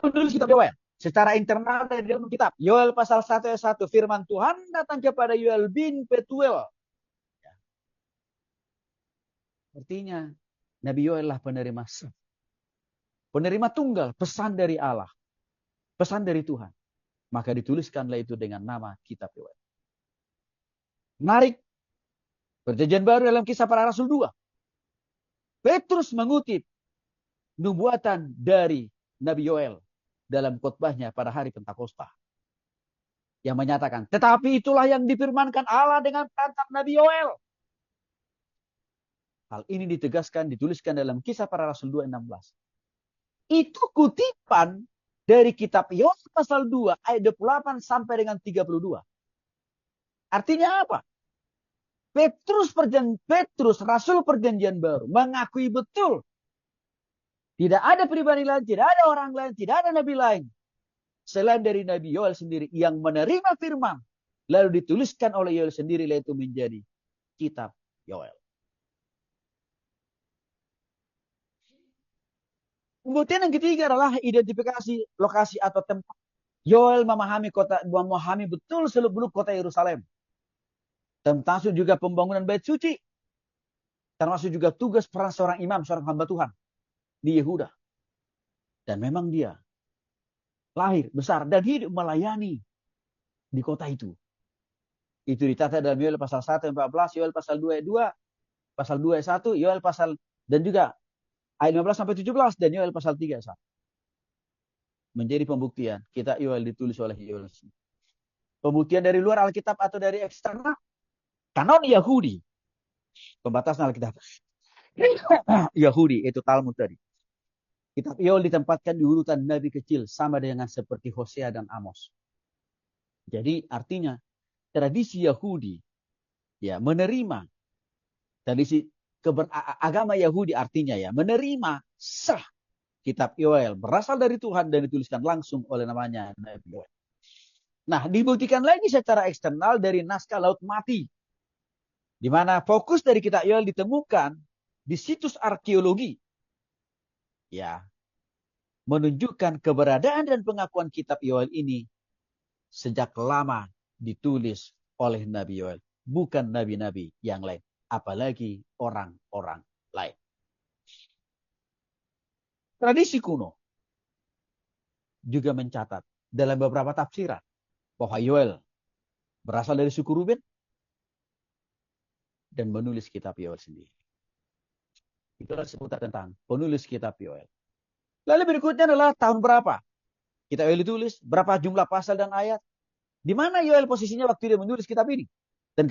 Menulis kitab Yoel. Secara internal dari dalam kitab. Yoel pasal 1 ayat 1. Firman Tuhan datang kepada Yoel bin Petuel. Artinya, Nabi Yoel lah penerima penerima tunggal, pesan dari Allah. Pesan dari Tuhan. Maka dituliskanlah itu dengan nama kitab Yoel. Menarik. Perjanjian baru dalam kisah para rasul 2. Petrus mengutip nubuatan dari Nabi Yoel dalam khotbahnya pada hari Pentakosta. Yang menyatakan, tetapi itulah yang difirmankan Allah dengan perantara Nabi Yoel. Hal ini ditegaskan, dituliskan dalam kisah para rasul 2:16. Itu kutipan dari kitab Yoel pasal 2 ayat 28 sampai dengan 32. Artinya apa? Petrus, Rasul Perjanjian Baru, mengakui betul. Tidak ada pribadi lain, tidak ada orang lain, tidak ada nabi lain. Selain dari Nabi Yoel sendiri yang menerima firman. Lalu dituliskan oleh Yoel sendiri, yaitu menjadi kitab Yoel. Kemudian yang ketiga adalah identifikasi lokasi atau tempat. Yoel memahami betul seluk-beluk kota Yerusalem. Termasuk juga pembangunan bait suci. Termasuk juga tugas peran seorang imam, seorang hamba Tuhan di Yehuda. Dan memang dia lahir, besar, dan hidup melayani di kota itu. Itu ditata dalam Yoel pasal 1 ayat 14, Yoel pasal 2 ayat 2, pasal 2 ayat 1, Yoel pasal, dan juga ayat 15 sampai 17, dan Yoel pasal 3 ayat 1. Menjadi pembuktian, kita Yoel ditulis oleh Yoel. Pembuktian dari luar Alkitab atau dari eksternal, kanon Yahudi. Pembatasan Alkitab. Yahudi, itu Talmud tadi. Kitab Yoel ditempatkan di urutan nabi kecil, sama dengan seperti Hosea dan Amos. Jadi artinya, tradisi Yahudi ya menerima tradisi agama Yahudi artinya ya menerima sah kitab Yoel berasal dari Tuhan dan dituliskan langsung oleh namanya Nabi Yoel. Nah, dibuktikan lagi secara eksternal dari naskah Laut Mati, di mana fokus dari kitab Yoel ditemukan di situs arkeologi, ya, menunjukkan keberadaan dan pengakuan kitab Yoel ini sejak lama ditulis oleh Nabi Yoel, bukan nabi-nabi yang lain, apalagi orang-orang lain. Tradisi kuno juga mencatat dalam beberapa tafsiran bahwa Yoel berasal dari suku Ruben dan menulis kitab Yoel sendiri. Itulah seputar tentang penulis kitab Yoel. Lalu berikutnya adalah tahun berapa kitab Yoel ditulis, berapa jumlah pasal dan ayat, di mana Yoel posisinya waktu dia menulis kitab ini, dan